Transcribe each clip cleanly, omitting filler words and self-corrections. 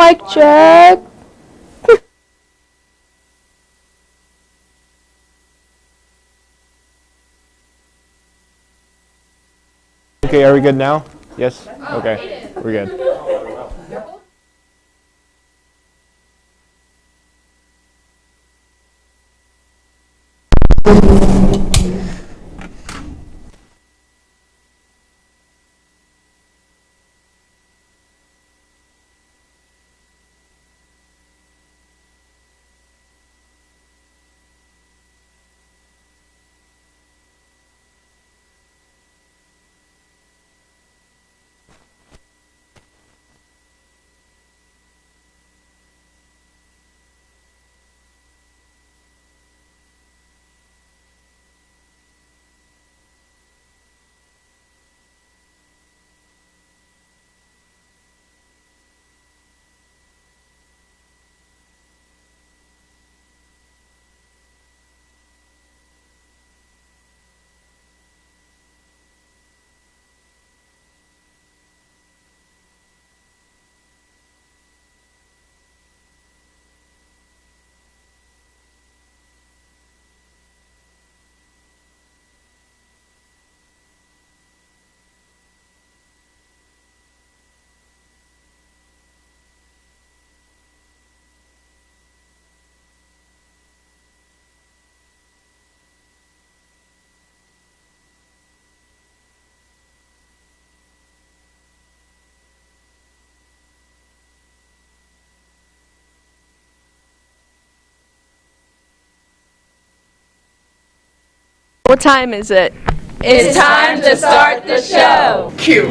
Mic check. Okay, are we good now? Yes? Okay, we're good. What time is it? It's time to start the show. Cue.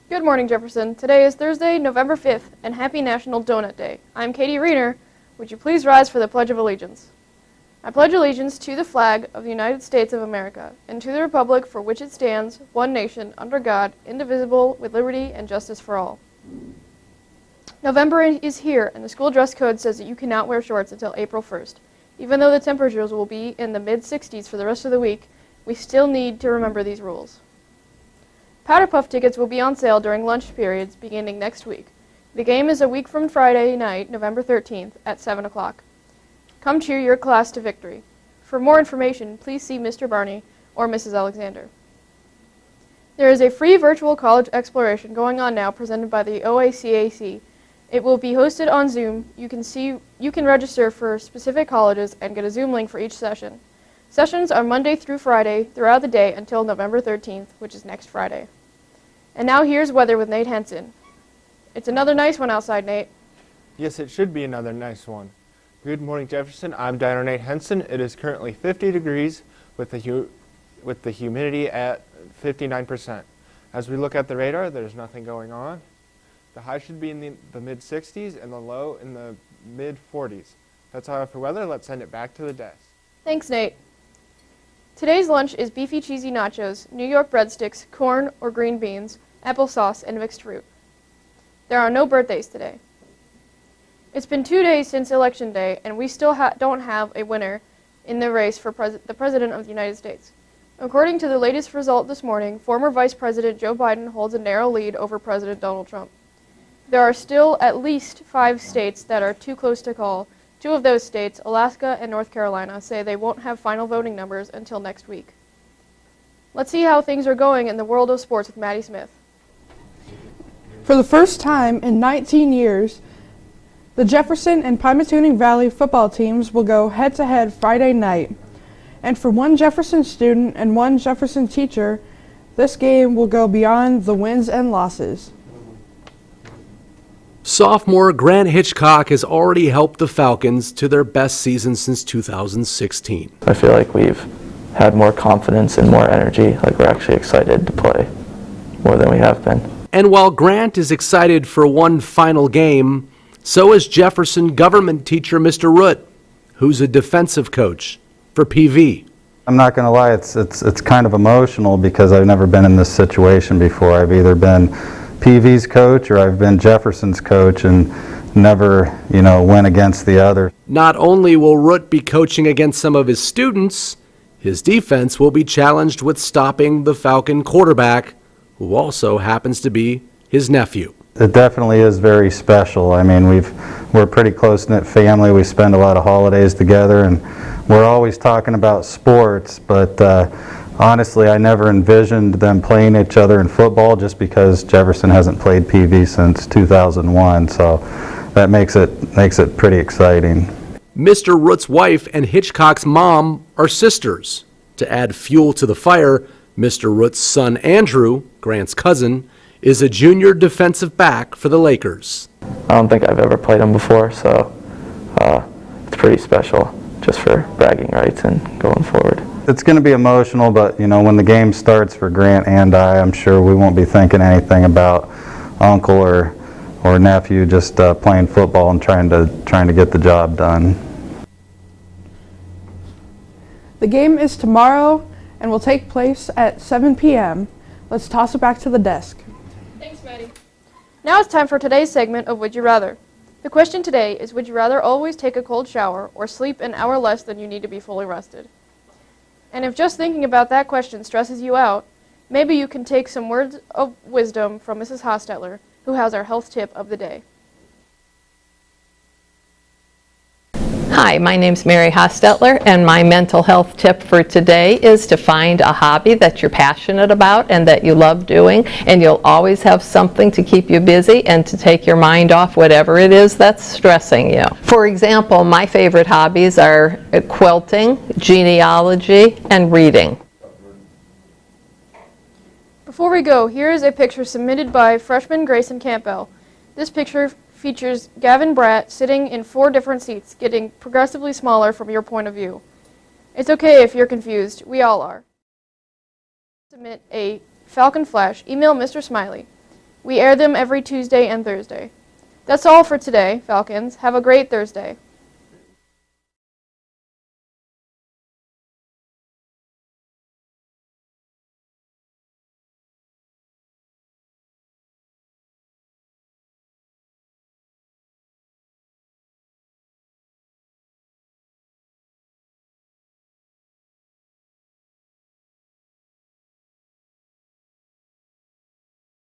Good morning, Jefferson. Today is Thursday, November 5th, and happy National Doughnut Day. I'm Katie Reiner. Would you please rise for the Pledge of Allegiance? I pledge allegiance to the flag of the United States of America, and to the republic for which it stands, one nation, under God, indivisible, with liberty and justice for all. November is here, and the school dress code says that you cannot wear shorts until April 1st. Even though the temperatures will be in the mid-60s for the rest of the week, we still need to remember these rules. Powder Puff tickets will be on sale during lunch periods beginning next week. The game is a week from Friday night, November 13th, at 7 o'clock. Come cheer your class to victory. For more information, please see Mr. Barney or Mrs. Alexander. There is a free virtual college exploration going on now presented by the OACAC. It will be hosted on Zoom. You can register for specific colleges and get a Zoom link for each session. Sessions are Monday through Friday throughout the day until November 13th, which is next Friday. And now here's weather with Nate Henson. It's another nice one outside, Nate. Yes, it should be another nice one. Good morning, Jefferson. I'm Diner Nate Henson. It is currently 50 degrees with the humidity at 59%. As we look at the radar, there's nothing going on. The high should be in the mid-60s and the low in the mid-40s. That's all I have for weather. Let's send it back to the desk. Thanks, Nate. Today's lunch is beefy cheesy nachos, New York breadsticks, corn or green beans, applesauce, and mixed fruit. There are no birthdays today. It's been 2 days since Election Day, and we still don't have a winner in the race for the President of the United States. According to the latest result this morning, former Vice President Joe Biden holds a narrow lead over President Donald Trump. There are still at least 5 states that are too close to call. 2 of those states, Alaska and North Carolina, say they won't have final voting numbers until next week. Let's see how things are going in the world of sports with Maddie Smith. For the first time in 19 years, the Jefferson and Pymatuning Valley football teams will go head-to-head Friday night. And for one Jefferson student and one Jefferson teacher, this game will go beyond the wins and losses. Sophomore Grant Hitchcock has already helped the Falcons to their best season since 2016. I feel like we've had more confidence and more energy, like we're actually excited to play more than we have been. And while Grant is excited for one final game, so is Jefferson government teacher Mr. Root, who's a defensive coach for PV. I'm not going to lie, it's kind of emotional because I've never been in this situation before. I've either been PV's coach or I've been Jefferson's coach and never, went against the other. Not only will Root be coaching against some of his students, his defense will be challenged with stopping the Falcon quarterback, who also happens to be his nephew. It definitely is very special. I mean, we're a pretty close-knit family. We spend a lot of holidays together, and we're always talking about sports, but honestly, I never envisioned them playing each other in football just because Jefferson hasn't played PV since 2001, so that makes it pretty exciting. Mr. Root's wife and Hitchcock's mom are sisters. To add fuel to the fire, Mr. Root's son Andrew, Grant's cousin, is a junior defensive back for the Lakers. I don't think I've ever played him before, so it's pretty special just for bragging rights and going forward. It's going to be emotional, but when the game starts for Grant and I'm sure we won't be thinking anything about uncle or nephew, just playing football and trying to get the job done. The game is tomorrow and will take place at 7 p.m. Let's toss it back to the desk. Thanks, Maddie. Now it's time for today's segment of Would You Rather. The question today is, would you rather always take a cold shower or sleep an hour less than you need to be fully rested? And if just thinking about that question stresses you out, maybe you can take some words of wisdom from Mrs. Hostetler, who has our health tip of the day. Hi, my name's Mary Hostetler, and my mental health tip for today is to find a hobby that you're passionate about and that you love doing, and you'll always have something to keep you busy and to take your mind off whatever it is that's stressing you. For example, my favorite hobbies are quilting, genealogy, and reading. Before we go, here is a picture submitted by freshman Grayson Campbell. This picture features Gavin Bratt sitting in 4 different seats, getting progressively smaller from your point of view. It's okay if you're confused. We all are. Submit a Falcon Flash. Email Mr. Smiley. We air them every Tuesday and Thursday. That's all for today, Falcons. Have a great Thursday.